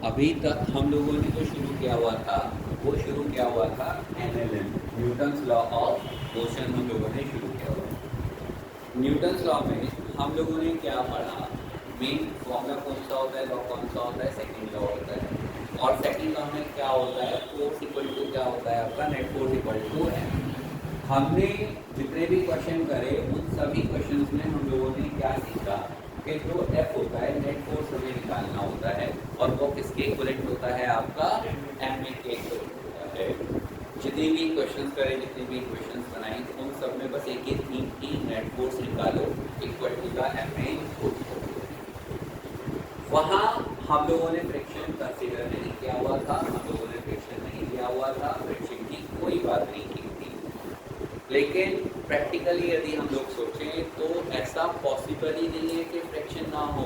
अभी तक हम लोगों ने जो शुरू किया हुआ था वो शुरू किया हुआ था NLM, Newton's law of motion हम लोगों ने शुरू किया हुआ। न्यूटन्स लॉ में हम लोगों ने क्या पढ़ा, मेन फॉर्मूला कौन सा होता है, लॉ कौन सा होता है, सेकंड लॉ होता है। और सेकंड लॉ में क्या होता है, फोर्स इक्वल टू क्या होता है आपका, नेट फोर्स इक्वल टू है। हमने जितने भी क्वेश्चन करे उन सभी क्वेश्चंस में हम लोगों ने क्या सीखा कि जो F होता है नेट फोर्स हमें निकालना होता है और वो किसके इक्विवेलेंट होता है, आपका ma के इक्विवेलेंट होता है। जितने भी क्वेश्चंस करे, जितने भी क्वेश्चंस बनाए, उन सब में बस एक ही थीम की, नेट फोर्स निकालो equal to the ma force. वहाँ हम लोगों ने फ्रिक्शन कंसीडर नहीं किया हुआ था, हम लोगों ने फ्रिक्शन नहीं लिया हुआ था, फ्रिक्शन की कोई बात नहीं की थी। लेकिन प्रैक्टिकली यदि हम लोग सोचें तो ऐसा पॉसिबल ही नहीं है कि फ्रिक्शन ना हो।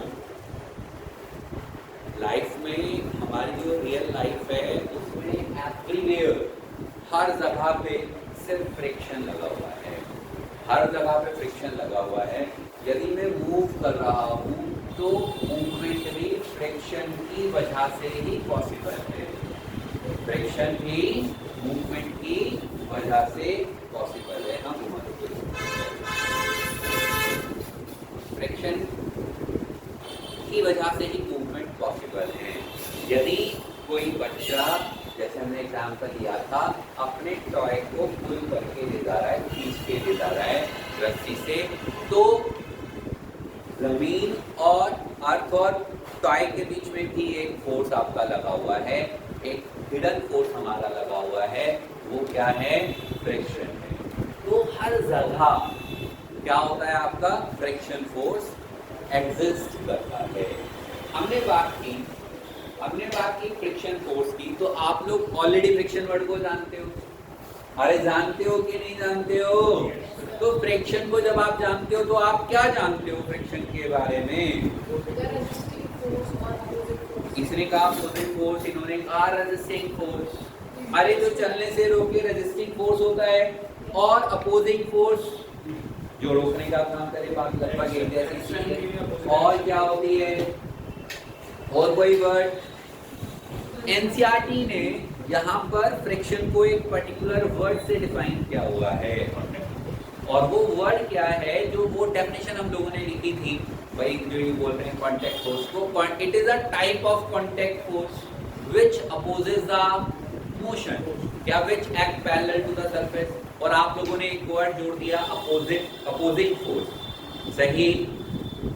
लाइफ में, हमारी जो रियल लाइफ है उसमें एवरीवेयर, हर जगह पे सिर्फ फ्रिक्शन लगा हुआ है, हर जगह पे फ्रिक्शन लगा हुआ है। यदि मैं मूव कर रहा हूँ तो मूवमेंट भी फ्रिक्शन की वजह से ही पॉसिबल है, फ्रिक्शन भी मूवमेंट की वजह से पॉसिबल है। हम फ्रिक्शन की वजह से ही मूवमेंट पॉसिबल है। यदि कोई बच्चा, जैसे हमने एग्जाम्पल लिया था, अपने टॉय को पुल करके ले जा रहा है, खींच के ले जा रहा है रस्सी से, तो जमीन और अर्थ और टॉय के बीच में भी एक फोर्स आपका लगा हुआ है, एक हिडन फोर्स हमारा लगा हुआ है, वो क्या है, फ्रिक्शन है। तो हर जगह क्या होता है, आपका फ्रिक्शन फोर्स एग्जिस्ट करता है। हमने बात की फ्रिक्शन फोर्स की, तो आप लोग ऑलरेडी फ्रिक्शन वर्ड को जानते हो। अरे जानते हो कि नहीं जानते हो? तो फ्रिक्शन को जब आप जानते हो तो आप क्या जानते हो फ्रिक्शन के बारे में? इसने कहा अपोजिंग फोर्स, इन्होंने कहा रेजिस्टिंग फोर्स। अरे जो चलने से रोके रेजिस्टिंग फोर्स होता है, और अपोजिंग फोर्स जो रोकने का काम करे, बात लगभग एक जैसी है। और क्या होती है, और कोई वर्ड? एनसीईआरटी ने यहाँ पर फ्रिक्शन को एक पर्टिकुलर वर्ड से डिफाइन किया हुआ है, और वो वर्ड क्या है, जो वो डेफिनेशन हम लोगों ने लिखी थी, वही जो ये बोल रहे हैं कॉन्टैक्ट फोर्स को, it is a type of contact force which opposes the motion, क्या which act parallel to the surface. और आप लोगों ने एक वर्ड जोड़ दिया, अपोजिंग फोर्स, सही।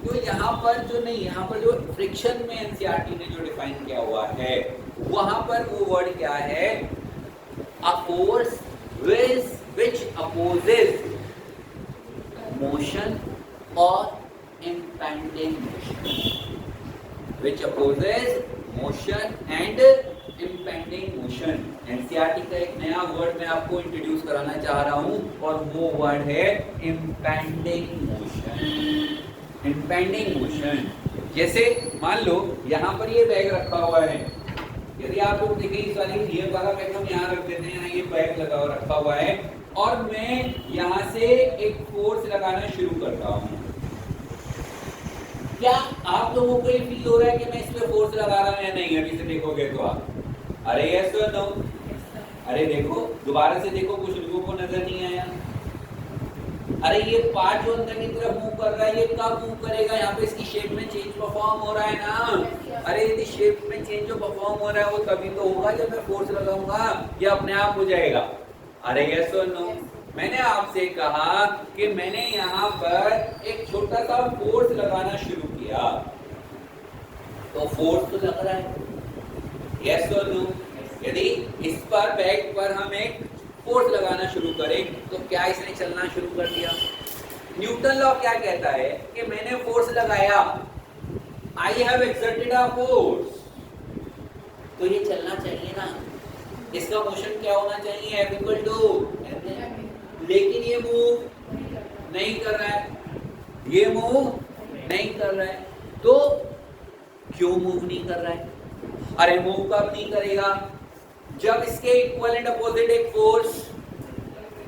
तो यहाँ पर जो फ्रिक्शन में एनसीईआरटी ने जो डिफाइन किया हुआ है, वहां पर वो वर्ड क्या है, a force which opposes motion और impending motion, which opposes motion and impending motion। NCERT का एक नया वर्ड मैं आपको इंट्रोड्यूस कराना चाह रहा हूं, और वो वर्ड है impending motion। impending motion, जैसे मान लो यहाँ पर ये बैग रखा हुआ है, यदि आप लोग देखें इस वाली ये वाला बैग हम यहाँ रख देते हैं, ये बैग लगा रखा हुआ है, और मैं यहाँ से एक फोर्स लगाना शुरू करता हूँ। क्या आप लोगों को ये फील हो रहा है कि मैं इस पे फोर्स लगा रहा हूं या नहीं? अभी से देखोगे तो आप, अरे यस और नो? अरे देखो, दोबारा से देखो, कुछ लोगों को नजर नहीं आया। अरे ये पार्ट जो अंदर की तरफ मूव कर रहा है, ये कब मूव करेगा? यहाँ पे इसकी शेप में चेंज परफॉर्म हो रहा है ना। अरे यदि शेप में चेंज जो परफॉर्म हो रहा है वो तभी तो होगा जब मैं फोर्स लगाऊंगा, या अपने आप हो जाएगा? अरे यस और नो? मैंने आपसे कहा कि मैंने यहाँ पर एक छोटा सा फोर्स लगाना शुरू किया, तो फोर्स तो लग रहा है, यस और नो? यदि इस पर बैग पर हम एक फोर्स लगाना शुरू करें तो क्या इसने चलना शुरू कर दिया? न्यूटन लॉ क्या कहता है कि मैंने फोर्स लगाया, I have exerted a force, तो ये चलना चाहिए ना, इसका मोशन क्या होना चाहिए, F इक्वल टू। लेकिन ये मूव नहीं कर रहा है, ये मूव नहीं कर रहा है, तो क्यों मूव नहीं कर रहा है? अरे मूव कब नहीं करेगा? जब इसके इक्विवेलेंट अपोजिट एक फोर्स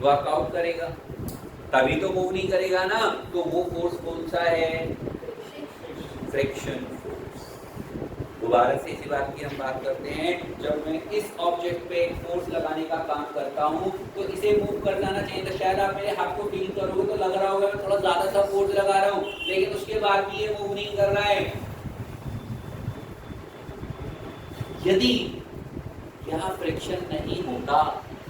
वर्कआउट करेगा, तभी तो मूव नहीं करेगा ना। तो वो फोर्स कौन सा है? Friction force. दोबारा से इसी बात की हम बात करते हैं, जब मैं इस ऑब्जेक्ट पे एक फोर्स लगाने का काम करता हूँ तो इसे मूव कर जाना चाहिए था। शायद आप मेरे हाथ को फील करोगे तो लग रहा होगा मैं थोड़ा ज्यादा सा फोर्स लगा रहा हूँ, लेकिन उसके बाद भी ये मूव नहीं कर रहा है। यदि यहाँ फ्रिक्शन नहीं होता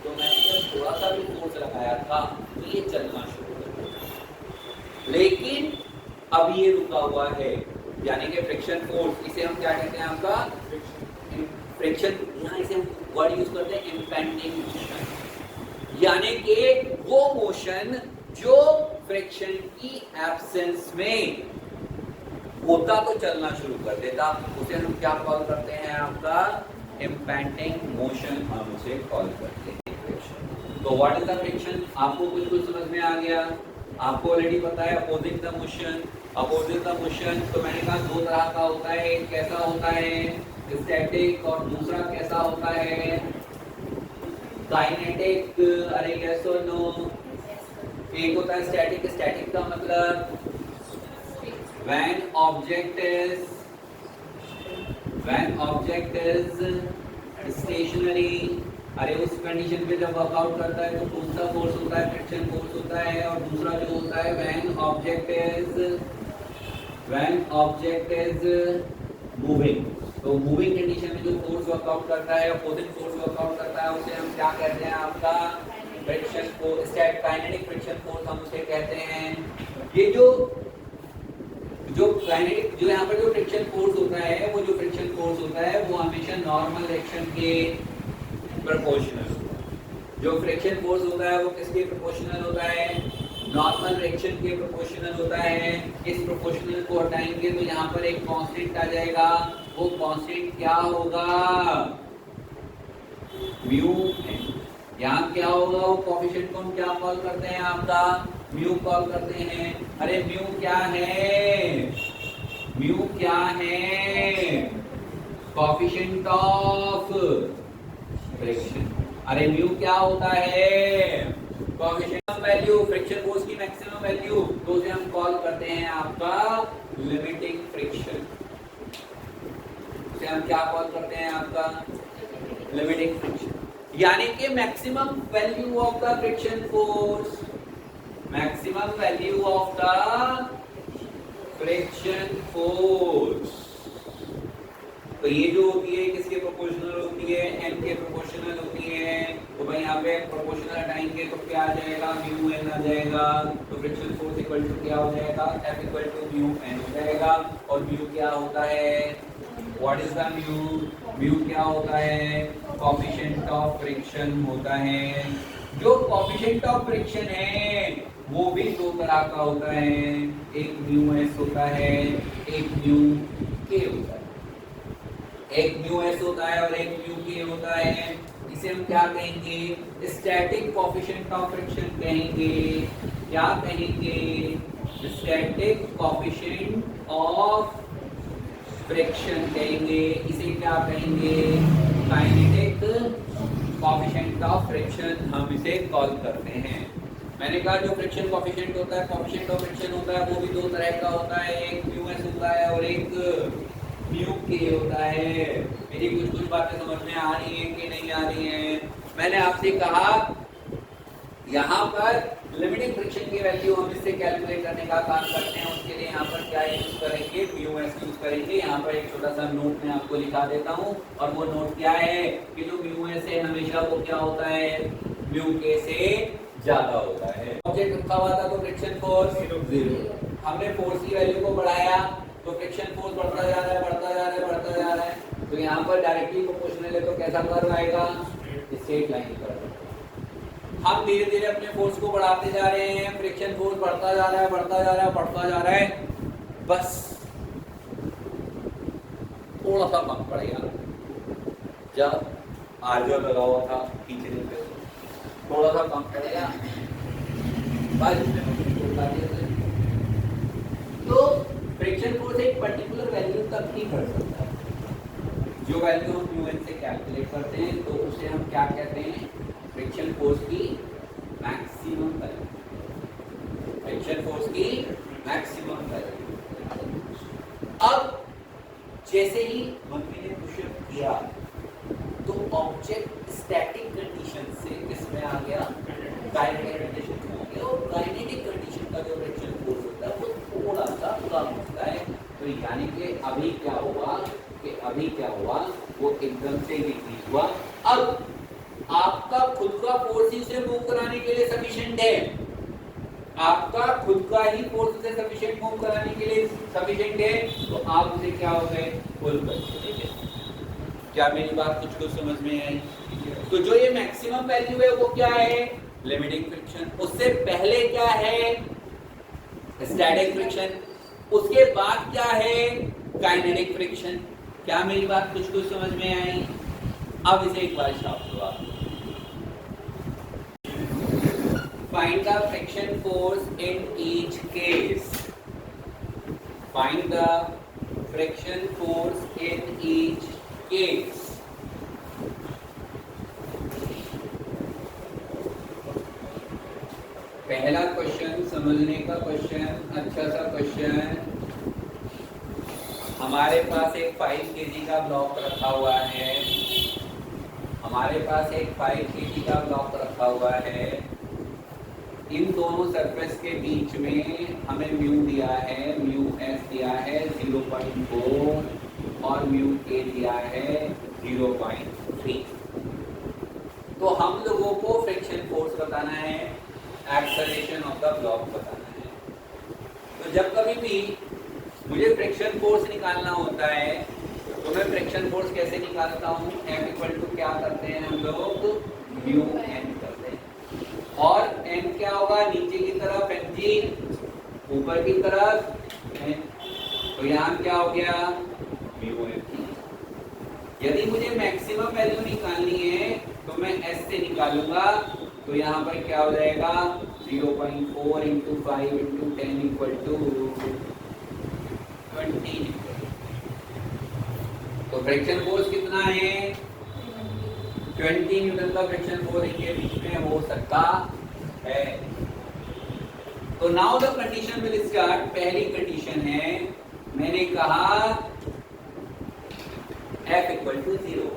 तो मैंने जब थोड़ा सा भी फोर्स लगाया था तो ये चलना शुरू कर देता, लेकिन अब ये रुका हुआ है, यानी कि फ्रिक्शन फोर्स, इसे हम क्या कहते हैं आपका फ्रिक्शन, यहाँ इसे हम वर्ड यूज करते हैं इम्पेंडिंग मोशन, यानी कि वो मोशन जो फ्रिक्शन की एब्सेंस में होता तो चलना शुरू कर देता, उसे हम क्या कॉल करते हैं आपका इम्पेंडिंग मोशन, हम उसे कॉल करते हैं फ्रिक्शन। तो व्हाट इज द फ्रिक्शन, आपको कुछ समझ में आ गया, आपको ऑलरेडी पता है opposing the motion. Opposing the motion तो मैंने कहा दो तरह का होता है, एक कैसा होता है स्टैटिक और दूसरा कैसा होता है काइनेटिक। अरे यस और नो, एक होता है स्टैटिक, स्टैटिक का मतलब when object is stationary, अरे उस कंडीशन पे जब वर्कआउट करता है तो कौन सा फोर्स होता है, फ्रिक्शन फोर्स होता है, और दूसरा जो होता है when object is moving, तो मूविंग कंडीशन में जो फोर्स वर्कआउट करता है, अपोजिंग फोर्स वर्कआउट करता है, उसे हम क्या कहते हैं आपका friction force, kinetic friction force हम उसे कहते हैं। ये जो काइनेटिक जो यहाँ पर जो फ्रिक्शन फोर्स होता है, वो जो फ्रिक्शन फोर्स होता है वो हमेशा नॉर्मल एक्शन के प्रोपोर्शनल होता है। जो फ्रिक्शन फोर्स होता है वो किसके प्रोपोर्शनल होता है, नॉर्मल रिएक्शन के प्रोपोर्शनल होता है। इस प्रोपोर्शनल को हटाएंगे तो यहाँ पर एक कांस्टेंट आ जाएगा, वो कांस्टेंट क्या होगा म्यू। यहाँ क्या होगा, वो कोएफिशिएंट को हम क्या कॉल करते हैं आपका म्यू कॉल करते हैं। अरे म्यू क्या है, म्यू क्या है कोएफिशिएंट ऑफ फ्रिक्शन। अरे म्यू क्या होता है कोएफिशिएंट वैल्यू, फ्रिक्शन फोर्स की मैक्सिमम वैल्यू, तो उसे हम कॉल करते हैं आपका लिमिटिंग फ्रिक्शन। उसे हम क्या कॉल करते हैं आपका लिमिटिंग फ्रिक्शन, यानी कि maximum value of the friction force, maximum value of the friction force. तो ये जो होती है किसके प्रोपोर्शनल होती है, एन के प्रोपोर्शनल होती है। तो भाई यहाँ पे प्रोपोर्शनल हटाएंगे तो क्या आ जाएगा, म्यू एन आ जाएगा। तो फ्रिक्शन फोर्स इक्वल टू क्या हो जाएगा, F equal to mu N हो जाएगा। और म्यू क्या होता है, what is the mu, mu क्या होता है कोएफिशिएंट ऑफ फ्रिक्शन होता है। जो कोएफिशिएंट ऑफ फ्रिक्शन है वो भी दो तरह का होता है, एक म्यू एस होता है, एक म्यू के होता है। एक म्यू एस होता है और एक म्यू के होता है। इसे हम क्या कहेंगे, स्टैटिक कोएफिशिएंट ऑफ फ्रिक्शन कहेंगे। क्या कहेंगे, स्टैटिक कोएफिशिएंट ऑफ फ्रिक्शन कहेंगे। इसे क्या कहेंगे, काइनेटिक कोएफिशिएंट ऑफ फ्रिक्शन हम इसे कॉल करते हैं। मैंने कहा जो फ्रिक्शन कोएफिशिएंट होता है, कोएफिशिएंट ऑफ फ्रिक्शन होता है, वो भी दो तरह का होता है, एक म्यू एस होता है और एक म्यू के होता है। मेरी कुछ बातें समझ में आ रही हैं कि नहीं आ रही हैं। मैंने आपसे कहा यहाँ पर लिमिटिंग फ्रिक्शन की वैल्यू हम इससे कैलकुलेट करने का काम करते हैं। उसके लिए यहाँ पर क्या यूज करेंगे, म्यू एस यूज करेंगे। यहाँ पर एक छोटा सा नोट मैं आपको लिखा देता हूँ, और वो नोट क्या है कि जो म्यू एस है हमेशा वो क्या होता है, म्यू के से ज्यादा होता है। ऑब्जेक्ट रखा हुआ था तो फ्रिक्शन फोर्स 0, हमने फोर्स की वैल्यू को बढ़ाया तो फ्रिक्शन फोर्स बढ़ता जा रहा है, बढ़ता जा रहा है, बढ़ता जा रहा है। तो यहाँ पर डायरेक्टली प्रोपोर्शनल है तो कैसा कर्व आएगा, स्ट्रेट लाइन कर्व। हम धीरे धीरे अपने फोर्स को बढ़ाते जा रहे हैं, फ्रिक्शन फोर्स बढ़ता जा रहा है, बढ़ता जा रहा है, बढ़ता जा रहा है। बस थोड़ा सा कम पड़ेगा, जब आर्जो लगा हुआ था खींचने पे थोड़ा सा कम पड़ेगा, तो फ्रिक्शन फोर्स एक पर्टिकुलर वैल्यू तक ही बढ़ सकता है। जो वैल्यू हम म्यू एन से कैलकुलेट करते हैं तो उसे हम क्या कहते हैं, फ्रिक्शन फोर्स की मैक्सिमम वैल्यू, फ्रिक्शन फोर्स की मैक्सिमम वैल्यू। अब जैसे ही मम्मी ने पुशअप किया तो ऑब्जेक्ट स्टैटिक कंडीशन से किसमें आ गया, काइनेटिक कंडीशन में आ गया। और काइनेटिक कंडीशन का जो फ्रिक्शन फोर्स होता है वो थोड़ा सा कम होता है। तो यानी कि अभी क्या हुआ वो एकदम से डिक्रीज हुआ। अब आपका खुद का फोर्स ही उसे मूव कराने के लिए सफिशिएंट है, आपका खुद का ही फोर्स उसे सफिशिएंट मूव कराने के लिए सफिशिएंट है, तो आप उसे क्या हो गए, पुल कर देंगे। क्या मेरी बात कुछ समझ में आई? तो जो ये मैक्सिमम वैल्यू है वो क्या है, लिमिटिंग फ्रिक्शन। उससे पहले क्या है, स्टैटिक फ्रिक्शन। उसके बाद क्या है, काइनेटिक फ्रिक्शन। क्या मेरी बात कुछ समझ में आई? अब इसे एक बार छाप दो आप। Find the friction force in each case. Find the friction force in each case. पहला क्वेश्चन समझने का क्वेश्चन, अच्छा सा क्वेश्चन। हमारे पास एक 5 kg का ब्लॉक रखा हुआ है, हमारे पास एक 5 kg का ब्लॉक रखा हुआ है। इन दोनों सरफेस के बीच में हमें म्यू दिया है, म्यू एस दिया है 0.4 और म्यू ए दिया है 0.3। तो हम लोगों को फ्रिक्शन फोर्स बताना है, एक्सेलरेशन ऑफ द ब्लॉक बताना है। तो जब कभी भी मुझे फ्रिक्शन फोर्स निकालना होता है तो मैं फ्रिक्शन फोर्स कैसे निकालता हूँ, F इक्वल टू क्या करते हैं हम लोग, म्यू एन करते हैं। और n क्या होगा, नीचे की तरफ mg, ऊपर की तरफ n। तो यहाँ क्या हो गया, म्यू एफ। यदि मुझे मैक्सिमम वैल्यू निकालनी है तो मैं s से निकालूंगा। तो यहाँ पर क्या हो जाएगा, 0.4 इंटू 5 इंटू 10 इक्वल टू 20। तो फ्रिक्शन फोर्स कितना है, 20 न्यूटन का फ्रिक्शन फोर्स इनके बीच में हो सकता है। तो now the condition will start. पहली कंडीशन है, मैंने कहा F इक्वल टू 0,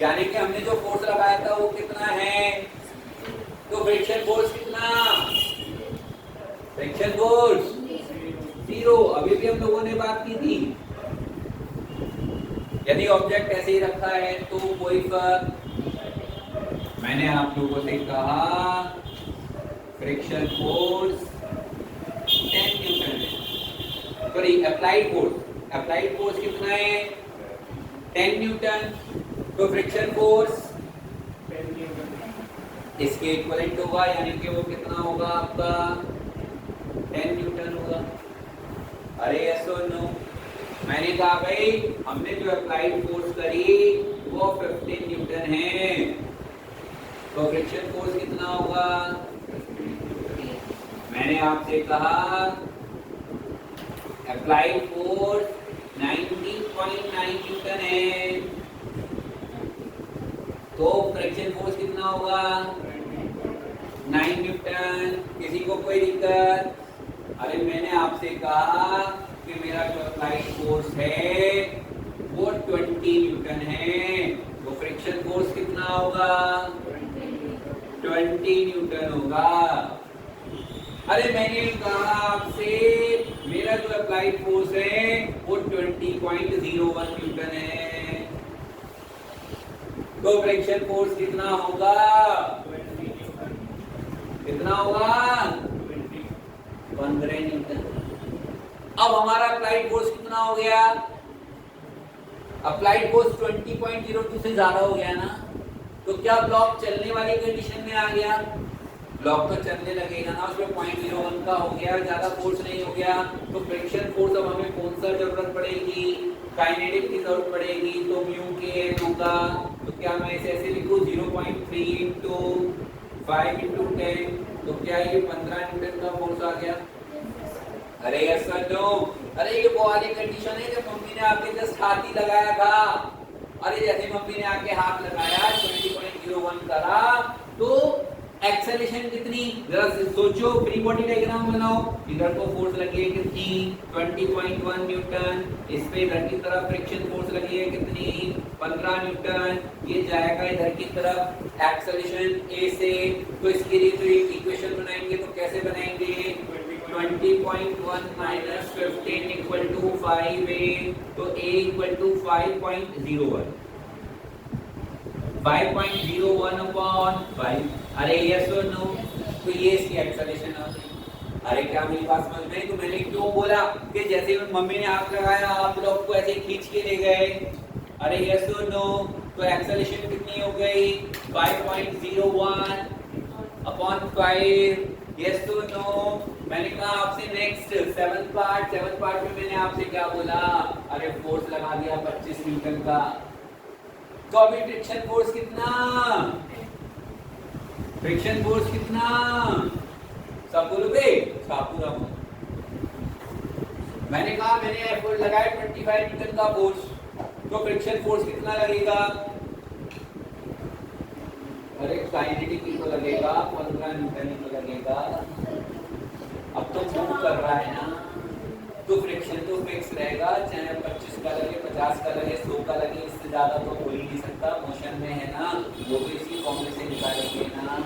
यानी कि हमने जो फोर्स लगाया था वो कितना है, तो फ्रिक्शन फोर्स कितना, फ्रिक्शन फोर्स 0। अभी भी हम लोगों ने बात की थी, यदि ऑब्जेक्ट ऐसे ही रखा है तो कोई फर्क। मैंने आप लोगों से कहा फ्रिक्शन फोर्स 10 न्यूटन है, सॉरी अप्लाइड फोर्स कितना है, 10 न्यूटन। तो फ्रिक्शन फोर्स 10 न्यूटन इसके इक्विवेलेंट होगा, यानी कि वो कितना होगा आपका, 10 न्यूटन होगा। अरे यस और नो? मैंने कहा भाई हमने जो अप्लाइड फोर्स करी वो 15 न्यूटन है, तो फ्रिक्शन फोर्स कितना होगा। मैंने आपसे कहा अप्लाइड फोर्स 19.9 न्यूटन है, तो फ्रिक्शन फोर्स कितना होगा, 9 न्यूटन। किसी को कोई दिक्कत? अरे मैंने आपसे कहा कि मेरा जो अप्लाइड फोर्स है वो 20 न्यूटन है, तो फ्रिक्शन फोर्स कितना होगा, 20 न्यूटन होगा। अरे मैंने कहा आपसे मेरा जो अप्लाइड फोर्स है वो 20.01 न्यूटन है, तो फ्रिक्शन फोर्स कितना होगा, कितना होगा, 15 न्यूटन। अब हमारा अप्लाइड फोर्स कितना हो गया, अप्लाइड फोर्स 20.02 से ज्यादा हो गया ना, तो क्या ब्लॉक चलने वाली कंडीशन में आ गया, ब्लॉक तो चलने लगेगा ना, उसमें 0.01 का हो गया, ज्यादा फोर्स नहीं हो गया। तो फ्रिक्शन फोर्स अब हमें कौन सा जरूरत पड़ेगी, काइनेटिक की जरूरत पड़ेगी, तो म्यू के होगा। तो क्या मैं इसे ऐसे लिखूं, 0.3 इंटू 5 इंटू 10, तो क्या ये 15 न्यूटन का फोर्स आ गया। अरे यस सर नो? अरे ये वो वाली कंडीशन है जब मम्मी ने आपके जस्ट हाथ ही लगाया था। अरे जैसे मम्मी ने आके हाथ लगाया 20.01 करा, तो एक्सेलरेशन कितनी, जरा सोचो, फ्री बॉडी डायग्राम बनाओ। इधर तो फोर्स लगी है कितनी, 20.1 न्यूटन। इस पे इधर की तरफ फ्रिक्शन फोर्स लगी है कितनी, 15 न्यूटन। ये जाएगा इधर की तरफ एक्सेलरेशन ए से, तो इसके लिए तो एक इक्वेशन बनाएंगे, तो कैसे बनाएंगे, 20.1 माइनस 15 इक्वल टू 5a, तो a इक्वल टू 5.01, 5.01 अपॉन 5। अरे यस और नो, तो ये इसकी एक्सेलरेशन है। अरे क्या मेरी बात समझ में? तो मैंने क्यों बोला कि जैसे मम्मी ने हाथ लगाया आप लोग को ऐसे खींच के ले गए। अरे यस और नो, तो एक्सेलरेशन कितनी हो गई, 5.01 अपॉन 5। यस और नो। मैंने कहा आपसे नेक्स्ट 7th पार्ट में मैंने आपसे क्या बोला, अरे फोर्स लगा दिया 25 न्यूटन का। तो अभी फ्रिक्शन फोर्स कितना, फ्रिक्शन फोर्स कितना, सब बोलोगे, पूरा। मैंने कहा मैंने एफर्ट लगाया 25 न्यूटन का फोर्स, तो फ्रिक्शन फोर्स कितना लगेगा, अरे काइनेटिक की तो लगेगा 15 न्यूटन ही तो लगेगा। अब तो मूव कर रहा है ना, तो फ्रिक्शन तो फिक्स रहेगा, चाहे 25 का लगे, 50 का लगे, 100 का लगे, इससे ज्यादा तो हो ही नहीं सकता, मोशन में है ना, वो तो इसी फॉर्मूले से निकालेंगे ना।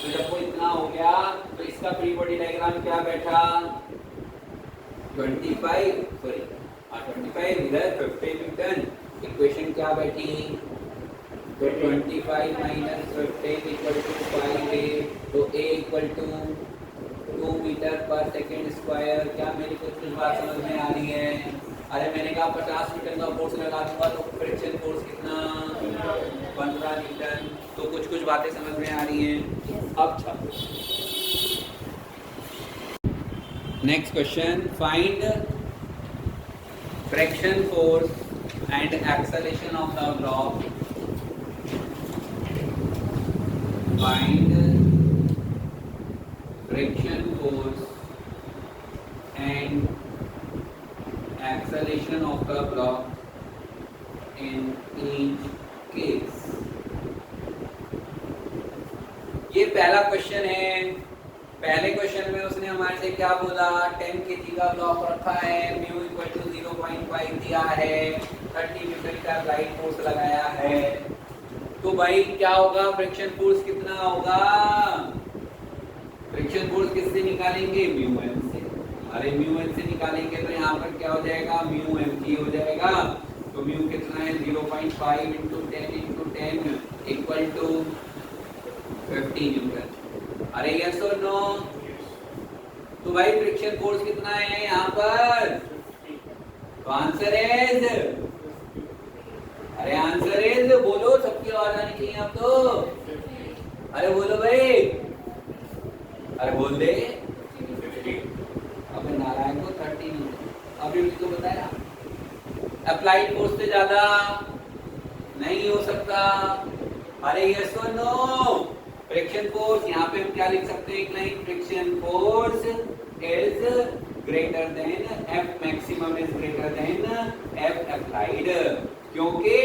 तो जब वो इतना हो गया तो इसका फ्री बॉडी डायग्राम क्या बैठा, 25 इधर 50 न्यूटन, इक्वेशन क्या बैठी, तो 25 माइनस 15 इक्वल टू 5a, तो a equal to 2 metre per second square. क्या मेरी कुछ बात समझ में आ रही है? अरे मैंने कहा 50 न्यूटन का फोर्स लगा दूंगा तो फ्रिक्शन फोर्स कितना, 15 न्यूटन। तो कुछ बातें समझ में आ रही हैं। अब next question, find friction force and acceleration of the block. Find friction force and acceleration of the block in each case। ये पहला क्वेश्चन है। पहले क्वेश्चन में उसने हमारे से क्या बोला, 10 kg का ब्लॉक रखा है, म्यू इक्वल टू 0.5 दिया है, 30 न्यूटन का लाइट फोर्स लगाया है। तो भाई क्या होगा, फ्रिक्शन फोर्स कितना होगा, फ्रिक्शन फोर्स किससे निकालेंगे, म्यू एम से। अरे म्यू एम से निकालेंगे तो यहाँ पर क्या हो जाएगा, म्यू एम जी हो जाएगा। तो म्यू कितना है, 0.5 इंटू 10 इक्वल टू 50 न्यूटन। अरे यस और नो, तो भाई फ्रिक्शन फोर्स कितना है यहाँ पर, तो आंसर इज, अरे आंसर इज, बोलो, सबकी आवाज आनी चाहिए अब तो। अरे बोलो भाई, अरे बोल दे, अब नारायण को 30 न्यूटन। अभी तो बताया अप्लाइड फोर्स से ज्यादा नहीं हो सकता। अरे यस और नो, फ्रिक्शन फोर्स यहाँ पे हम क्या लिख सकते हैं, एक line, friction force is greater than F maximum is greater than F applied, क्योंकि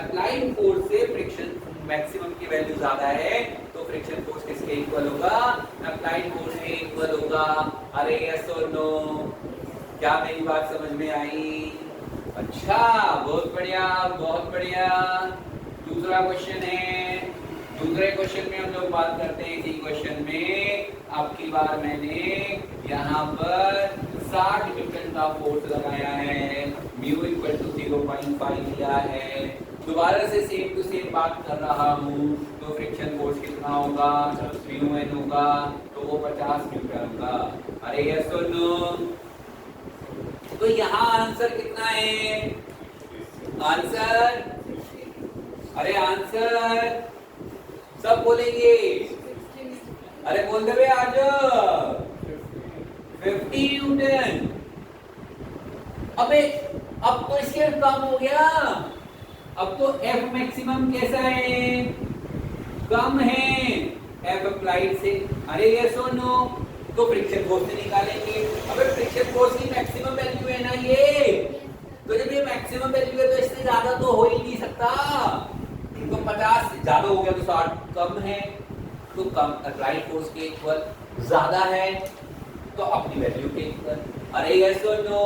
अप्लाइड फोर्स से फ्रिक्शन मैक्सिमम की वैल्यू ज्यादा है, तो फ्रिक्शन फोर्स किसके इक्वल होगा, अप्लाइड फोर्स के इक्वल होगा। अरे यस और नो, क्या मेरी बात समझ में आई? अच्छा, बहुत बढ़िया, बहुत बढ़िया। दूसरा क्वेश्चन है, दूसरे क्वेश्चन में हम लोग बात करते हैं। इसी क्वेश्चन में आपकी बार मैंने यहाँ पर 60 न्यूटन का फोर्स लगाया है, म्यू इक्वल टू 0.5 दिया है। दोबारा से सेम टू सेम बात कर रहा हूँ, तो फ्रिक्शन फोर्स कितना होगा, म्यू एन होगा, तो वो 50 न्यूटन का। अरे यस और नो, तो यहाँ आंसर कितना है, आंसर, अरे आंसर सब बोलेंगे, अरे बोल दे भाई आज 50 न्यूटन। अबे अब तो इसके कम हो गया, अब तो एफ मैक्सिमम कैसा है, कम है एफ अप्लाइड से। अरे यस और नो, तो फ्रिक्शन फोर्स से निकालेंगे। अबे फ्रिक्शन फोर्स की मैक्सिमम वैल्यू है ना ये, तो जब ये मैक्सिमम वैल्यू है तो इससे ज्यादा तो हो ही नहीं सकता। तो 50 ज्यादा हो गया तो 60 कम है, तो कम अप्लाइड फोर्स के इक्वल, ज्यादा है तो अपनी वैल्यू के इक्वल। अरे यस और नो,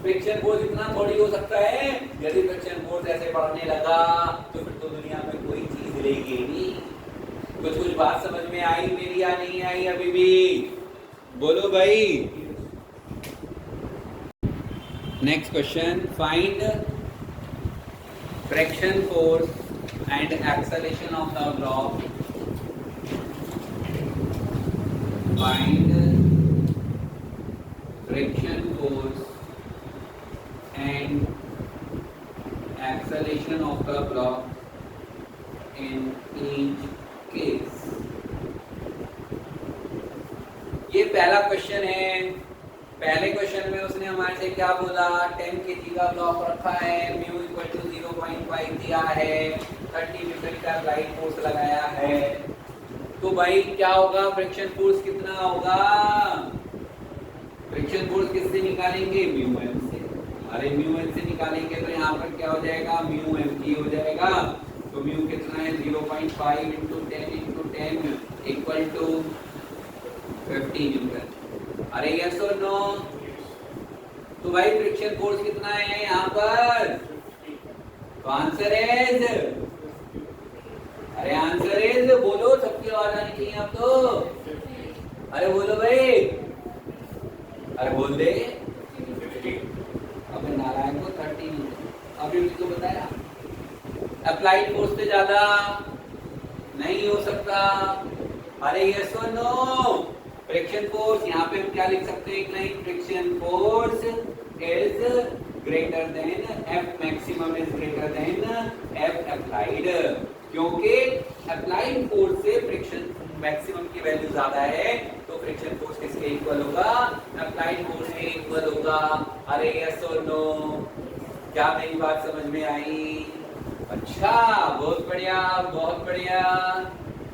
फ्रिक्शन फोर्स इतना थोड़ी हो सकता है, यदि फ्रिक्शन फोर्स ऐसे बढ़ने लगा तो फिर तो दुनिया में कोई चीज रहेगी नहीं। कुछ बात समझ में आई मेरी या नहीं आई अभी भी? बोलो भाई। Next question, find friction force and acceleration of the block. Find friction force and acceleration of the block in each case। ये पहला क्वेश्चन है। पहले क्वेश्चन में उसने हमारे से क्या बोला, 10 kg का ब्लॉक रखा है, म्यू इक्वल टू 0.5 दिया है, 30 न्यूटन का लाइट फोर्स लगाया है, तो भाई क्या होगा, फ्रिक्शन फोर्स कितना होगा? फ्रिक्शन फोर्स किससे निकालेंगे? म्यू एम से। अरे म्यू एम से निकालेंगे तो यहाँ पर क्या हो जाएगा, म्यू एम जी हो जाएगा। तो म्यू कितना है, 0.5 इंटू 10 इक्वल टू 50 न्यूटन। अरे यस और नो? तो भाई फ्रिक्शन फोर्स कितना है यहाँ पर? तो आंसर इज, अरे आंसर इज, बोलो, सबकी आवाज आनी चाहिए अब तो। अरे बोलो भाई, अरे बोल दे। अब नारायण को 30 न्यूटन, अभी उसको बताया। अप्लाइड फोर्स से ज्यादा नहीं हो सकता। अरे यस और नो? फ्रिक्शन फोर्स यहाँ पे हम क्या लिख सकते हैं, एक line, friction force is greater than F maximum is greater than F applied, क्योंकि अप्लाइड फोर्स से फ्रिक्शन मैक्सिमम की वैल्यू ज्यादा है, तो फ्रिक्शन फोर्स किसके इक्वल होगा? अप्लाइड फोर्स के इक्वल होगा। अरे यस और नो? क्या मेरी बात समझ में आई? अच्छा, बहुत बढ़िया, बहुत बढ़िया।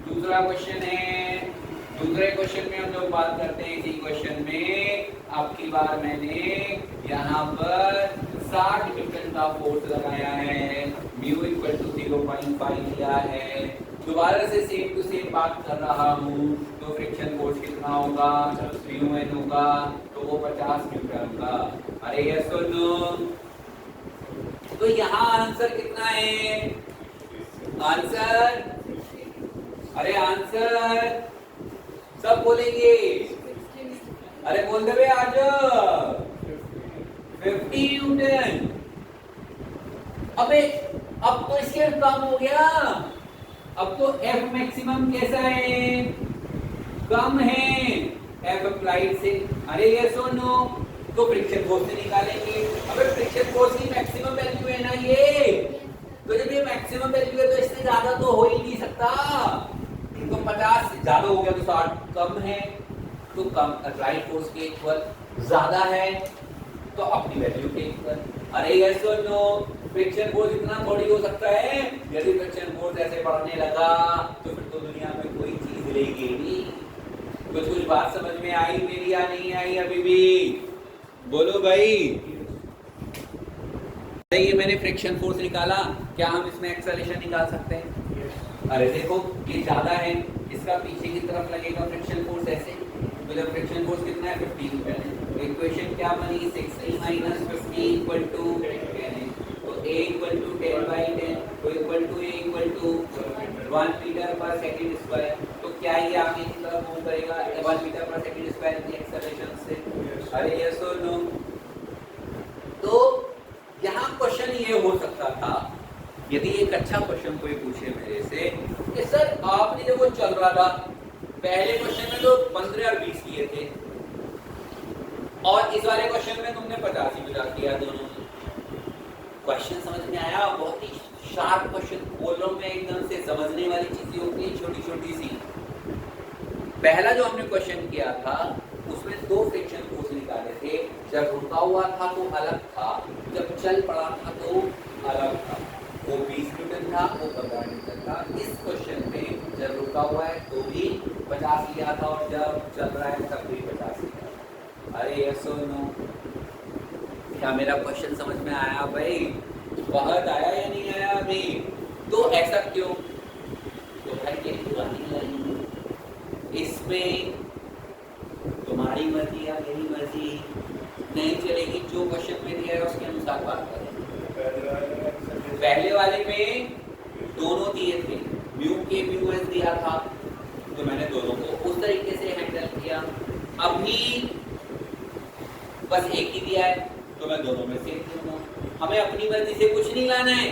दूसरा क्वेश्चन है। दूसरे क्वेश्चन में हम लोग बात करते हैं, इसी क्वेश्चन में अब की बार मैंने यहाँ पर 60 न्यूटन का फोर्स लगाया है, म्यू इक्वल टू 0.5 लिया है। दोबारा से सेम टू सेम बात कर रहा हूँ, तो फ्रिक्शन फोर्स कितना होगा? म्यू एन होगा, तो वो 50 न्यूटन होगा। अरे यस और नो? तो यहाँ आंसर कितना है? आंसर, अरे आंसर सब बोलेंगे। अरे बोल दे आज 50 न्यूटन। अबे अब तो इसके कम हो गया, अब तो एफ मैक्सिमम कैसा है? कम है एफ अप्लाइड से। अरे यस और नो? तो फ्रिक्शन फोर्स से निकालेंगे। अबे फ्रिक्शन फोर्स की मैक्सिमम वैल्यू है ना ये, तो जब ये मैक्सिमम वैल्यू है तो इससे ज्यादा तो हो ही नहीं सकता। तो 50 से ज्यादा हो गया तो 60 कम है, तो कम अप्लाइड फोर्स के इक्वल, ज्यादा है तो अपनी वैल्यू के इक्वल। अरे यस और नो? फ्रिक्शन फोर्स इतना थोड़ी हो सकता है, यदि फ्रिक्शन फोर्स ऐसे बढ़ने लगा तो फिर तो दुनिया में कोई चीज रहेगी नहीं। कुछ बात समझ में आई मेरी या नहीं आई अभी भी? बोलो भाई। ये मैंने फ्रिक्शन फोर्स निकाला, क्या हम इसमें एक्सेलरेशन निकाल सकते हैं? अरे देखो ये ज्यादा है, इसका पीछे की तरफ लगेगा फ्रिक्शन फोर्स ऐसे, तो जब फ्रिक्शन फोर्स कितना है 15 न्यूटन है, इक्वेशन क्या बनी 60 माइनस 50 इक्वल टू 10 है, तो a इक्वल टू 10/10, तो equal to a equal to 1 metre per second square. तो क्या ये आगे की तरफ मूव करेगा 1 मीटर पर सेकंड स्क्वायर की एक्सेलरेशन से? अरे यस और नो? तो यहाँ क्वेश्चन ये हो सकता था, यदि एक अच्छा क्वेश्चन कोई पूछे मेरे से कि सर आपने जब वो चल रहा था, पहले क्वेश्चन में तो 15 और 20 किए थे और इस वाले क्वेश्चन में तुमने 50 किया दोनों। क्वेश्चन समझ में आया? बहुत ही शार्प क्वेश्चन बोल रहा हूं मैं, एकदम से समझने वाली चीजें होती है छोटी छोटी सी। पहला जो हमने क्वेश्चन किया था उसमें 2 फ्रिक्शन फोर्स निकाले थे, जब रुका हुआ था तो अलग था, जब चल पड़ा था तो अलग था। वो 20 न्यूटन था, वो 15 न्यूटन था। इस क्वेश्चन में जब रुका हुआ है तो भी 50 लिया था और जब चल रहा है तब भी 50 लिया। अरे यस और नो? क्या मेरा क्वेश्चन समझ में आया भाई? बहुत आया या नहीं आया अभी? तो ऐसा क्यों? तो भाई ये इसमें तुम्हारी मर्जी या मेरी मर्जी नहीं चलेगी, जो क्वेश्चन में दिया है उसके अनुसार बात करें। पहले वाले में दोनों दिए थे, म्यू के म्यू एस दिया था, तो मैंने दोनों को उस तरीके से हैंडल किया। अभी बस एक ही दिया है तो मैं दोनों में से दूंगा। हमें अपनी मर्जी से कुछ नहीं लाना है,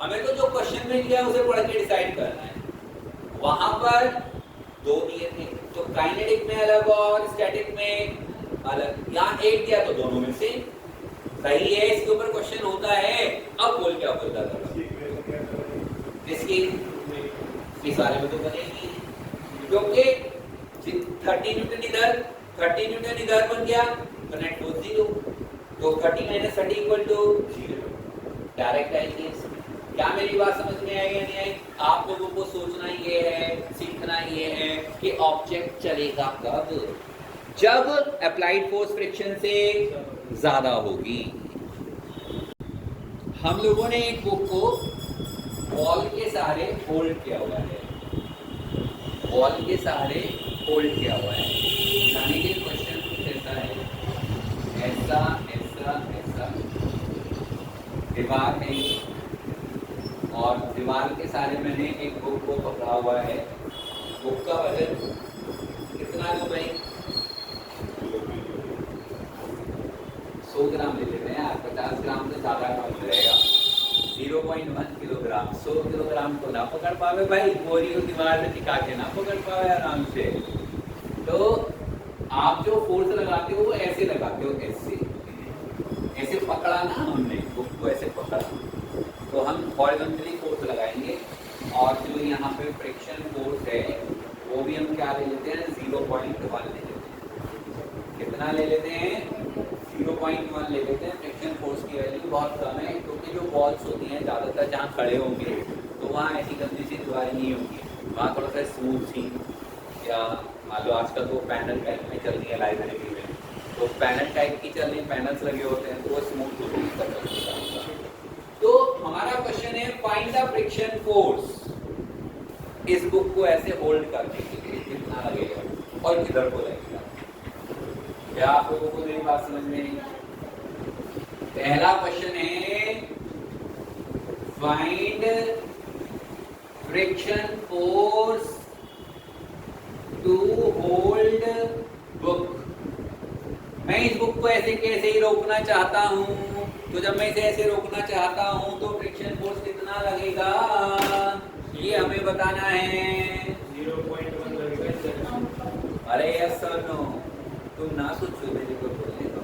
हमें तो जो क्वेश्चन में दिया है उसे पढ़ के डिसाइड करना है। वहां पर दो दिए थे, तो काइनेटिक में अलग और स्टैटिक में अलग। यहाँ एक दिया तो दोनों में से सही है, इसके ऊपर क्वेश्चन होता है। अब बोल क्या बोलता था इसकी इस बारे में तो बनेगी, क्योंकि 30 न्यूटन इधर बन गया तो नेट फोर्स 0, तो 30 - 30 = 0 डायरेक्ट आएगी। क्या मेरी बात समझ में आई या नहीं आई? आप लोगों को सोचना ये है, सीखना ये है कि ऑब्जेक्ट चलेगा कब, जब अप्लाइड फोर्स फ्रिक्शन से ज्यादा होगी। हम लोगों ने एक बुक को वॉल के सहारे होल्ड किया हुआ है, वॉल के सहारे होल्ड किया हुआ है, यानी कि क्वेश्चन कुछ ऐसा है, ऐसा ऐसा ऐसा दीवार है और दीवार के सहारे मैंने एक बुक को पकड़ा हुआ है। बुक का वजन कितना है भाई? 100 ग्राम ले लेते हैं, 50 ग्राम से ज्यादा कम रहेगा, 0.1 किलोग्राम। 100 किलोग्राम को ना पकड़ पावे भाई, बोरी को दीवार में टिका के ना पकड़ पावे आराम से। तो आप जो फोर्स लगाते हो वो ऐसे लगाते हो, ऐसे पकड़ा ना हमने बुक को, ऐसे पकड़ा तो हम हॉरिजॉन्टली फोर्स लगाएंगे। और जो यहाँ पे फ्रिक्शन फोर्स है वो भी हम क्या ले लेते हैं? 0.1 ले लेते हैं। कितना ले लेते हैं? 0.1 ले लेते हैं। फ्रिक्शन फोर्स की वैल्यू बहुत कम है, क्योंकि जो बॉल्स होती हैं ज़्यादातर जहाँ खड़े होंगे तो वहाँ ऐसी गंदी सी दीवारें नहीं होंगी, वहाँ थोड़ा सा स्मूथ सी, या मान लो आजकल तो पैनल टाइप में चल रही है लाइब्रेरी में, तो पैनल टाइप की चल रही, पैनल्स लगे होते हैं तो वो स्मूथ होती है। तो हमारा क्वेश्चन है फाइंड द फ्रिक्शन फोर्स। इस बुक को ऐसे होल्ड करने के लिए कितना लगेगा और किधर को लगेगा? क्या आप लोगों को मेरी बात समझ में नहीं? पहला क्वेश्चन है find friction force to hold book. मैं इस बुक को ऐसे कैसे ही रोकना चाहता हूं, तो जब मैं इसे ऐसे रोकना चाहता हूं तो फ्रिक्शन फोर्स कितना लगेगा ये हमें बताना है। 0.1 लगेगा। अरे यस और नो, तुम ना सोचो, मेरे को बोलने दो,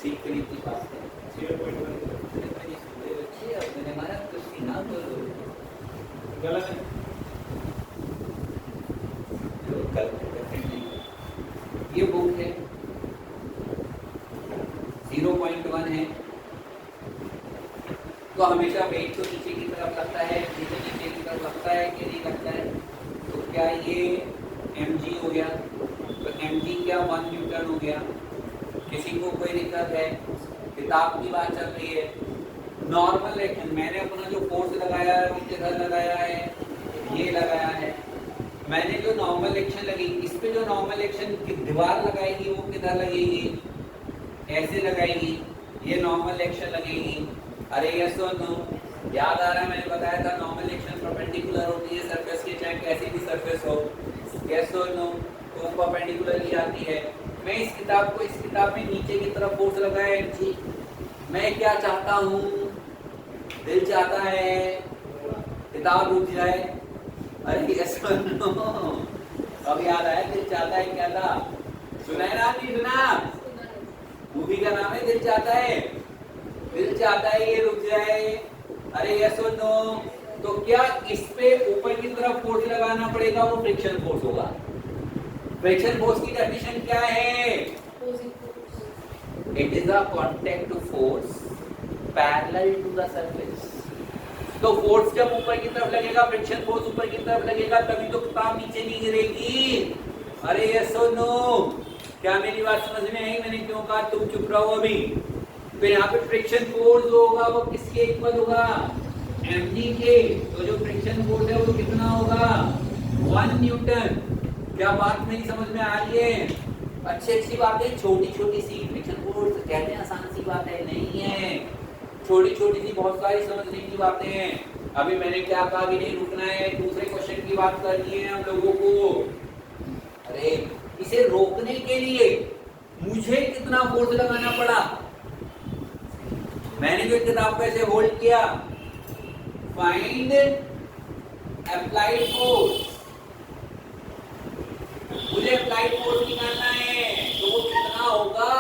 सीख रही थी बात है। 0.1 मैंने मारा कुछ ना बोलो, गलत है। ये बुक है 0.1 है, तो हमेशा वेट तो नीचे की तरफ लगता है, नीचे की तरफ लगता है कि नहीं लगता है? तो क्या ये mg हो गया? तो mg क्या 1 न्यूटन हो गया? किसी को कोई दिक्कत है? किताब की बात चल रही है। नॉर्मल एक्शन मैंने अपना जो फोर्स लगाया है वो किधर लगाया है? ये लगाया है। मैंने जो नॉर्मल एक्शन लगी, इस पे जो नॉर्मल एक्शन की दीवार लगाएगी वो किधर लगेगी? ऐसे लगाएगी, ये नॉर्मल एक्शन लगेगी। अरे यस और नो? याद आ रहा है, मैंने बताया था नॉर्मल एक्शन परपेंडिकुलर होती है सरफेस के, चाहे कैसी भी सरफेस हो। यस और नो? तो परपेंडिकुलर ही आती है। मैं इस किताब में नीचे की तरफ फोर्स लगाया जी, मैं क्या चाहता हूँ? दिल चाहता है किताब रुक जाए। अरे यस और नो? अब याद आया दिल चाहता है क्या था? सुना है ना? नहीं सुना? मूवी का नाम है दिल चाहता है। दिल चाहता है ये रुक जाए। अरे यस और नो? तो क्या इस पे ऊपर की तरफ फोर्स लगाना पड़ेगा? वो फ्रिक्शन फोर्स होगा। फ्रिक्शन फोर्स की डेफिनेशन क्या है? It is a contact force parallel to the surface. तो फोर्स जब ऊपर की तरफ लगेगा, फ्रिक्शन फोर्स ऊपर की तरफ लगेगा, तभी तो किताब नीचे नहीं गिरेगी। अरे यस और नो? क्या मेरी बात समझ में आई? मैंने क्यों कहा तुम चुप रहो अभी? तो यहाँ पे फ्रिक्शन फोर्स होगा वो किसके इक्वल होगा? mg के। तो जो फ्रिक्शन फोर्स है वो कितना होगा? 1 न्यूटन। क्या बात मेरी समझ में आ रही है? अच्छी बातें, छोटी छोटी सी फ्रिक्शन फोर्स कहते हैं आसान सी बात है, नहीं है। छोटी छोटी सी बहुत सारी समझने की बातें हैं। अभी मैंने क्या कहा कि नहीं रुकना है, दूसरे क्वेश्चन की बात करनी है हम लोगों को। अरे इसे रोकने के लिए मुझे कितना फोर्स लगाना पड़ा? मैंने जो किताब को ऐसे होल्ड किया, फाइंड अप्लाइड फोर्स, मुझे अप्लाइड फोर्स निकालना है, तो वो कितना होगा?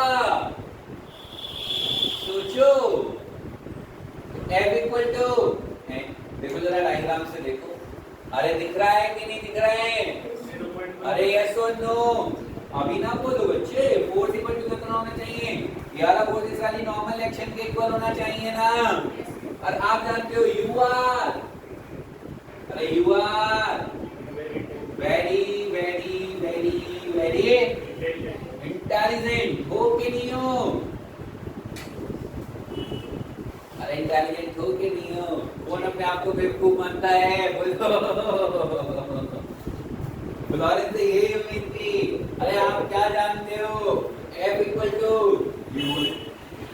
सोचो। F इक्वल टू, देखो जरा डायग्राम से देखो, अरे दिख रहा है कि नहीं दिख रहा है? अरे यस और नो, अभी ना बोलो बच्चे। फोर्स इक्वल टू कितना होना चाहिए? ये वाला फोर्स इस वाली नॉर्मल एक्शन के इक्वल होना चाहिए ना। और आप जानते हो यू आर, अरे you are very very very very intelligent हो कि नहीं हो? अरे इंटेलिजेंट हो कि नहीं हो? कौन अपने आप को बेवकूफ मानता है? बोलो। बुलाने से यही उम्मीद थी। अरे आप क्या जानते हो? F इक्वल टू यू,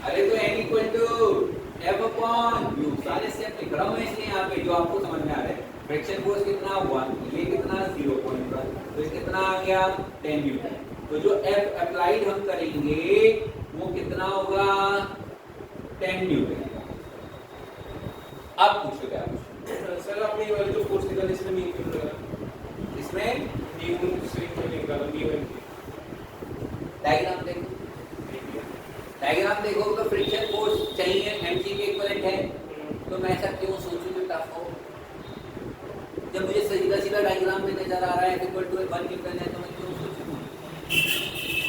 अरे तो N equal to F upon you. सारे स्टेप लिख रहा हूँ इसलिए यहाँ पे जो आपको समझ में आ रहा है। फ्रिक्शन फोर्स कितना हुआ? ये कितना 0.1, तो ये कितना आ गया 10 न्यूटन। तो जो F अप्लाइड हम करेंगे वो कितना होगा? 10 न्यूटन। अब पूछो क्या पूछो? सर आपने ये वाला जो फोर्स निकाला इसमें मीन क्यों लगा? इसमें मीन से क्यों निकाला? मीन डायग्राम देखो, डायग्राम देखो तो फ्रिक्शन फोर्स चाहिए, mg के इक्विवेलेंट है। तो मैं ऐसा क्यों सोचूं कि टफ हो? जब मुझे सीधा सीधा डायग्राम में नजर आ रहा है इक्वल टू 1 न्यूटन है, तो मैं क्यों सोचूं?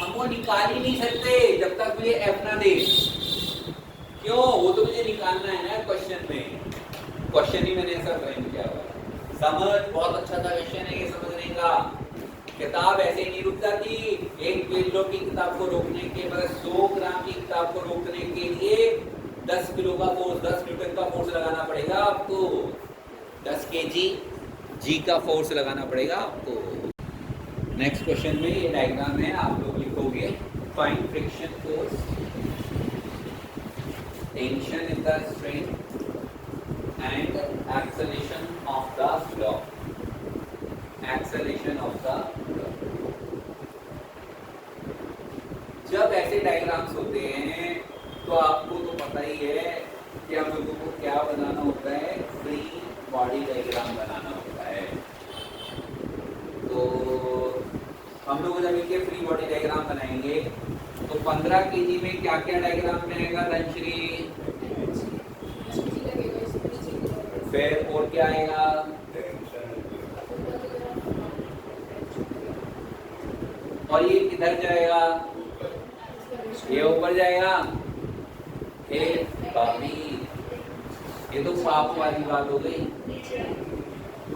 हम वो निकाल ही नहीं सकते जब तक मुझे F ना दे। क्यों? वो तो मुझे निकालना है ना क्वेश्चन में। क्वेश्चन ही मैंने ऐसा फ्रेम किया हुआ है। समझ, बहुत अच्छा था क्वेश्चन है ये समझने का। किताब ऐसे नहीं रुक जाती। 1 किलो की किताब को रोकने के बाद 100 ग्राम की किताब को रोकने के लिए 10 किलो का फोर्स, 10 न्यूटन का फोर्स लगाना पड़ेगा आपको। 10 केजी जी का फोर्स लगाना पड़ेगा आपको। नेक्स्ट क्वेश्चन में ये डायग्राम है, आप लोग लिखोगे find friction force, tension in the strain and acceleration of the block, acceleration of the block। जब ऐसे डायग्राम्स होते हैं तो आपको तो पता ही है कि हम लोगों को क्या बनाना होता है? फ्री बॉडी डायग्राम बनाना होता है। तो हम लोग जब इनके फ्री बॉडी डायग्राम बनाएंगे तो 15 केजी में क्या क्या डायग्राम बनेगा धनश्री? फिर और क्या आएगा? और ये किधर जाएगा? ये ऊपर जाएगा। भाभी ये तो पाप वाली बात हो गई।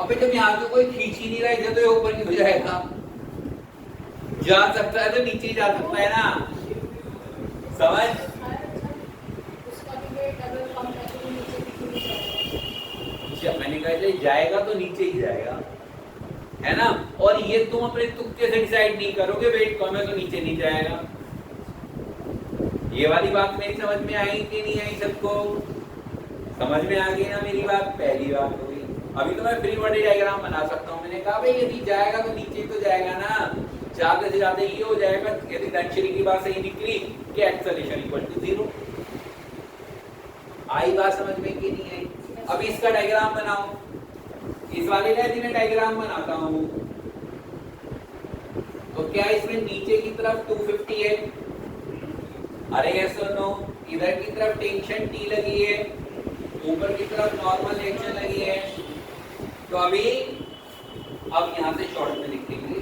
अबे जब यहाँ से कोई खींच ही नहीं रहा है तो ये ऊपर क्यों जाएगा? जा सकता है तो नीचे जा सकता है ना। समझ? मैंने कहा जाएगा तो नीचे ही जाएगा, है ना। और ये तुम अपने तुक्के से डिसाइड नहीं करोगे वेट कम है तो नीचे नहीं जाएगा। ये वाली बात मेरी समझ में आई कि नहीं आई? सबको समझ में आ गई ना मेरी बात? पहली बात हो गई। अभी तो मैं फ्री बॉडी डायग्राम बना सकता हूँ। मैंने कहा भाई यदि जाएगा तो नीचे तो जाएगा ना। ज्यादा से ज्यादा ये हो जाएगा यदि धनश्री की बात सही निकली कि एक्सेलरेशन इक्वल टू 0। आई बात समझ में कि नहीं आई? अब इसका डायग्राम बनाओ। इस वाले का यदि मैं डायग्राम बनाता हूं तो क्या इसमें नीचे की तरफ 250 है? अरे यस और नो? इधर की तरफ टेंशन T लगी है, ऊपर की तरफ नॉर्मल एक्शन लगी है। तो अभी अब यहाँ से शॉर्ट में लिखेंगे,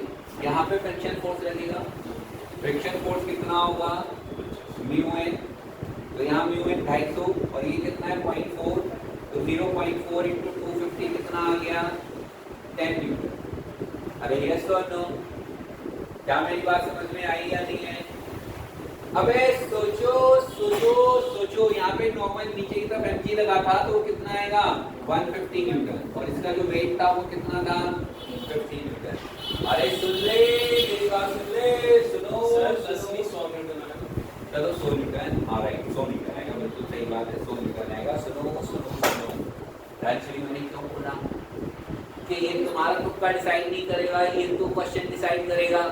यहाँ पे फ्रिक्शन फोर्स लगेगा। फ्रिक्शन फोर्स कितना होगा? Mu N. तो यहाँ म्यू एन 250 और ये कितना है 0.4, तो 0.4 इंटू 250 कितना आ गया? 10 न्यूटन। अरे यस और नो? क्या मेरी बात समझ में आई या नहीं है? अबे सोचो सोचो सोचो, यहाँ पे नॉर्मल नीचे की तरफ mg लगा था तो वो कितना आएगा? 150 न्यूटन। और इसका जो वेट था वो कितना था? 50 न्यूटन। अरे सुन ले, मेरी बात सुन ले, सुनो सर सुनो। 100 न्यूटन आएगा। चलो 100 न्यूटन, ऑलराइट 100 न्यूटन आएगा, बिल्कुल सही बात है, 100 न्यूटन आएगा। सुनो सुनो सुनो, एक्चुअली मैंने क्यों बोला कि ये तुम्हारा खुद का डिसाइड नहीं करेगा, ये तो क्वेश्चन डिसाइड करेगा।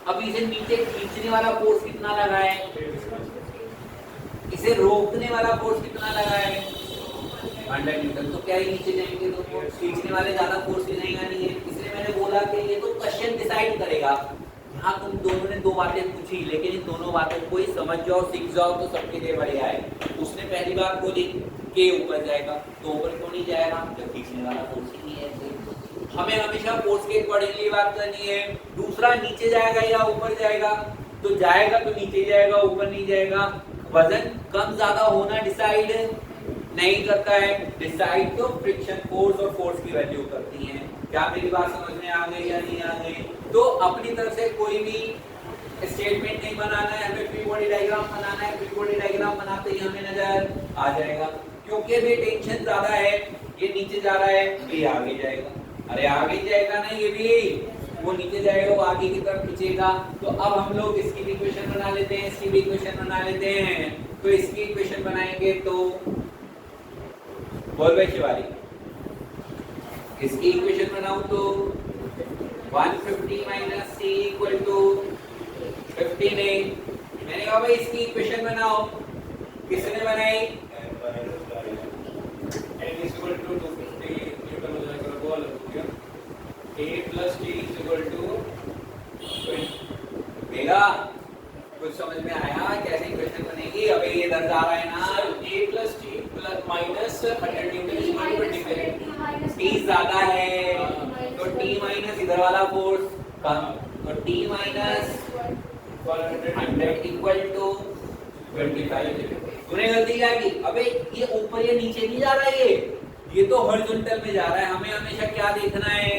अब इसे नीचे खींचने वाला फोर्स कितना लगा है, इसे रोकने वाला फोर्स कितना लगा है 100 न्यूटन। तो क्या ही नीचे जाएंगे, तो खींचने वाले ज्यादा फोर्स भी नहीं आनी है। इसलिए मैंने बोला कि ये तो क्वेश्चन डिसाइड करेगा। हाँ तुम दोनों ने दो बातें पूछी, लेकिन इन दोनों बातों को ही समझ जाओ, सीख जाओ तो सबके लिए बढ़िया है। उसने पहली बात बोली के ऊपर जाएगा, तो ऊपर क्यों नहीं जाएगा जब खींचने वाला फोर्स ही नहीं है। हमें हमेशा फोर्स के अकॉर्डिंगली बात करनी है। दूसरा नीचे जाएगा या ऊपर जाएगा, तो जाएगा तो नीचे जाएगा, ऊपर नहीं जाएगा। वजन कम ज्यादा होना डिसाइड नहीं करता है, डिसाइड तो फ्रिक्शन फोर्स और फोर्स की वैल्यू करती है। क्या मेरी बात समझ में आ गई या नहीं आ गई? तो अपनी तरफ से कोई भी स्टेटमेंट नहीं बनाना है, हमें फ्री बॉडी डायग्राम बनाना है। फ्री बॉडी डायग्राम बनाते ही हमें नजर आ जाएगा, क्योंकि भी टेंशन ज्यादा है, ये नीचे जा रहा है, ये आगे जाएगा। अरे आगे जाएगा ना, ये भी वो नीचे जाएगा, वो आगे की तरफ खींचेगा। तो अब हम लोग इसकी भी इक्वेशन बना लेते हैं, इसकी भी इक्वेशन बना लेते हैं। तो इसकी इक्वेशन बनाएंगे तो बोल भाई शिवाली, इसकी इक्वेशन बनाऊं तो 150 minus C equal to 15a। मैंने कहा भाई इसकी इक्वेशन बनाओ, किसने बनाई? n इक्वल टू 250 न्यूटन हो जाएगा, वो अलग हो गया। a plus t equal to 20। मेरा कुछ समझ में आया कैसे इक्वेशन बनेगी? अबे ये इधर जा रहा है ना, a plus t plus minus 100 newton equal to 25। t ज्यादा है तो t माइनस इधर वाला फोर्स कम, तो t माइनस 100 इक्वल टू 25। तूने गलती क्या की? अबे ये ऊपर या नीचे नहीं जा रहा है, ये तो हॉरिजॉन्टल में जा रहा है। हमें हमेशा क्या देखना है?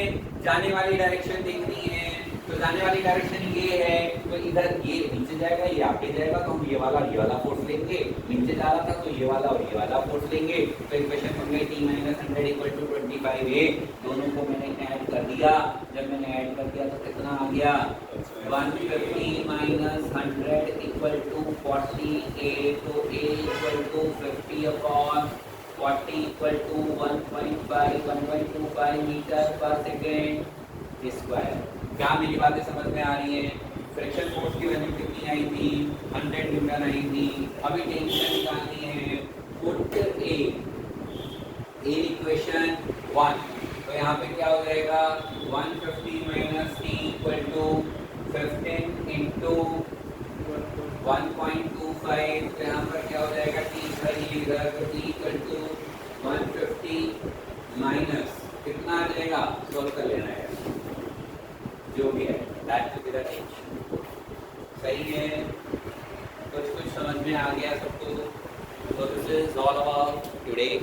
जाने वाली डायरेक्शन देखनी है। तो जाने वाली डायरेक्शन ये है, तो इधर ये नीचे जाएगा, ये आगे जाएगा, तो हम ये वाला फोर्स लेंगे। नीचे जा रहा था तो ये वाला और ये वाला फोर्स लेंगे। तो इक्वेशन बन गई t minus 100 equal to 25a। दोनों को मैंने ऐड कर दिया। जब मैंने ऐड कर दिया तो कितना आ गया? 150 माइनस 100 इक्वल टू 40a। तो a equal to 50 upon 40 equal to 1.25 metre per second square. क्या मेरी बातें समझ में आ रही है? फ्रिक्शन फोर्स की वैल्यू कितनी आई थी? 100 न्यूटन आई थी। अभी टेंशन निकालनी है। पुट ए इक्वेशन 1, तो यहाँ पे क्या हो जाएगा? 150 minus T equal to 15 into 1.25। तो यहाँ पर क्या हो जाएगा? टी इधर तो टी इक्वल टू 150 माइनस कितना आ जाएगा? सोल्व कर लेना है जो भी है, that will be the tension. सही है, कुछ समझ में आ गया सबको? So this is all about today.